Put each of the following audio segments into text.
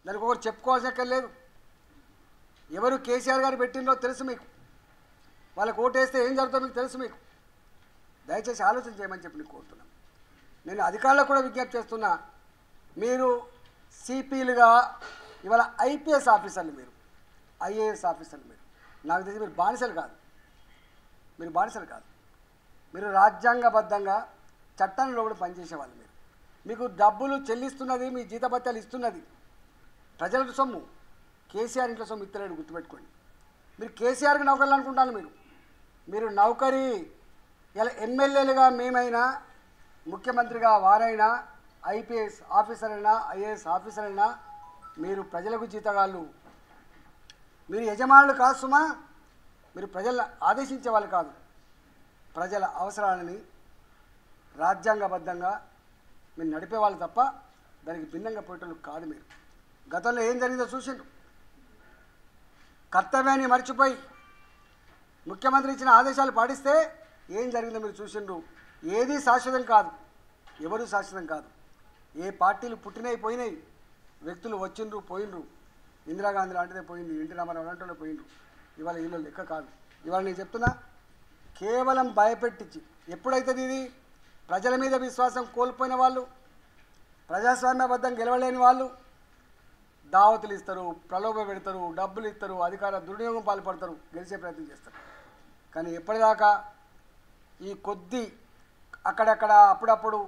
దానికి ఒకరు చెప్పుకోవాల్సిన లేదు. ఎవరు కేసీఆర్ గారు పెట్టిందో తెలుసు మీకు, వాళ్ళకి ఓటేస్తే ఏం జరుగుతుందో మీకు తెలుసు. మీకు దయచేసి ఆలోచన చేయమని చెప్పి నేను కోరుతున్నాను. నేను అధికారులకు కూడా విజ్ఞప్తి చేస్తున్నా, మీరు సిపిలుగా ఇవాళ ఐపీఎస్ ఆఫీసర్లు, మీరు ఐఏఎస్ ఆఫీసర్లు, మీరు నాకు తెలిసి మీరు బానిసలు కాదు, మీరు బానిసలు కాదు, మీరు రాజ్యాంగబద్ధంగా చట్టంలో కూడా పనిచేసే వాళ్ళు. మీరు మీకు డబ్బులు చెల్లిస్తున్నది, మీ జీతభత్యాలు ఇస్తున్నది ప్రజల సొమ్ము, కేసీఆర్ ఇంట్లో సొమ్ము ఇస్తలేడు, గుర్తుపెట్టుకోండి. మీరు కేసీఆర్కి నౌకర్లు అనుకుంటాను. మీరు నౌకరీ ఇలా ఎమ్మెల్యేలుగా మేమైనా, ముఖ్యమంత్రిగా వారైనా, ఐపీఎస్ ఆఫీసర్ అయినా, ఐఏఎస్ ఆఫీసర్ అయినా మీరు ప్రజలకు జీతగాళ్ళు, మీరు యజమానులు కాదు సుమా. మీరు ప్రజలను ఆదేశించే వాళ్ళు కాదు. ప్రజల అవసరాలని రాజ్యాంగబద్ధంగా మీరు నడిపేవాళ్ళు తప్ప దానికి భిన్నంగా పోయేటోళ్ళు కాదు. మీరు గతంలో ఏం జరిగిందో చూసిండ్రు. కర్తవ్యాన్ని మర్చిపోయి ముఖ్యమంత్రి ఇచ్చిన ఆదేశాలు పాటిస్తే ఏం జరిగిందో మీరు చూసిండ్రు. ఏది శాశ్వతం కాదు, ఎవరు శాశ్వతం కాదు. ఏ పార్టీలు పుట్టినవి పోయినాయి, వ్యక్తులు వచ్చిండ్రు పోయిండ్రు. ఇందిరాగాంధీ లాంటిదే పోయింది, ఎన్టీ రామారావు లాంటి పోయిండ్రు. ఇవాళ వీళ్ళు లెక్క కాదు. ఇవాళ నేను చెప్తున్నా, కేవలం భయపెట్టించి ఎప్పుడైతుంది ఇది ప్రజల మీద విశ్వాసం కోల్పోయిన వాళ్ళు, ప్రజాస్వామ్యబద్ధం గెలవలేని వాళ్ళు దావతులు ఇస్తారు, ప్రలోభ పెడతారు, డబ్బులు ఇస్తారు, అధికార దుర్వినియోగం పాల్పడతారు, గెలిచే ప్రయత్నం చేస్తారు. కానీ ఎప్పటిదాకా ఈ కొద్ది అక్కడక్కడ అప్పుడప్పుడు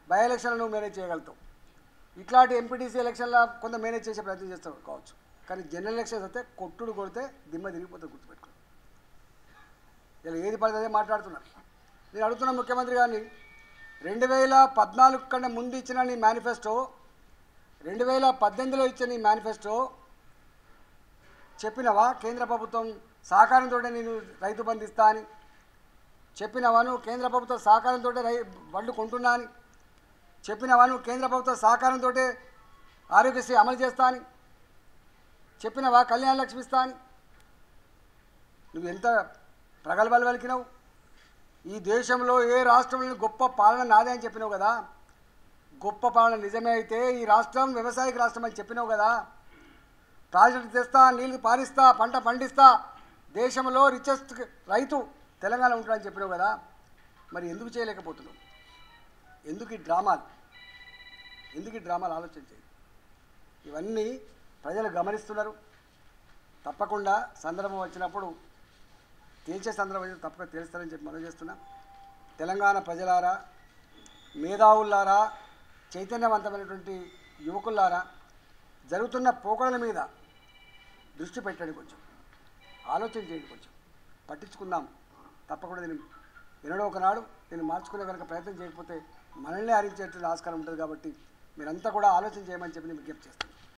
బై ఎలక్షన్లను మేనేజ్ చేయగలుగుతాం. ఇట్లాంటి ఎంపీటీసీ ఎలక్షన్లో కొంత మేనేజ్ చేసే ప్రయత్నం చేస్తారు కావచ్చు. కానీ జనరల్ ఎలక్షన్స్ అయితే కొట్టుడు కొడితే దిమ్మ తిరిగిపోతుంది, గుర్తుపెట్టుకోండి. ఇలా ఏది పడితే అదే మాట్లాడుతున్నారు. నేను అడుగుతున్న ముఖ్యమంత్రి గారిని, 2014 కన్నా ముందు ఇచ్చిన నీ మేనిఫెస్టో, 2018లో ఇచ్చిన నీ మేనిఫెస్టో చెప్పినవా? కేంద్ర ప్రభుత్వం సహకారంతో నేను రైతు బంధు ఇస్తా అని చెప్పినవా? నువ్వు కేంద్ర ప్రభుత్వ సహకారంతో వడ్లు కొంటున్నా అని చెప్పినవా? నువ్వు కేంద్ర ప్రభుత్వ సహకారంతో ఆరోగ్యశ్రీ అమలు చేస్తా అని చెప్పినవా? కళ్యాణ లక్ష్మి ఇస్తా అని నువ్వు ఎంత ప్రగల్భాలు పలికినావు. ఈ దేశంలో ఏ రాష్ట్రంలో గొప్ప పాలన నాదే అని చెప్పినావు కదా. గొప్ప పాలన నిజమే అయితే ఈ రాష్ట్రం వ్యవసాయక రాష్ట్రం అని చెప్పినావు కదా. ప్రాజెక్టు తెస్తా, నీళ్లు పారిస్తా, పంట పండిస్తా, దేశంలో రిచెస్ట్ రైతు తెలంగాణ ఉంటాడని చెప్పినావు కదా. మరి ఎందుకు చేయలేకపోతున్నావు? ఎందుకు ఈ డ్రామాలు? ఆలోచన చేయి. ఇవన్నీ ప్రజలు గమనిస్తున్నారు. తప్పకుండా సందర్భం వచ్చినప్పుడు తేల్చే సందర్భం తప్పకుండా తేలుస్తారని చెప్పి మనం చేస్తున్నా. తెలంగాణ ప్రజలారా, మేధావులారా, చైతన్యవంతమైనటువంటి యువకులారా, జరుగుతున్న పోకడల మీద దృష్టి పెట్టండి, కొంచెం ఆలోచన చేయండి, కొంచెం పట్టించుకుందాం. తప్పకుండా నేను ఎన్నడో ఒకనాడు నేను మార్చుకునే కనుక ప్రయత్నం చేయకపోతే మనల్ని హరించేటువంటి ఆస్కారం ఉంటుంది. కాబట్టి మీరంతా కూడా ఆలోచన చేయమని చెప్పి నేను విజ్ఞప్తి చేస్తాను.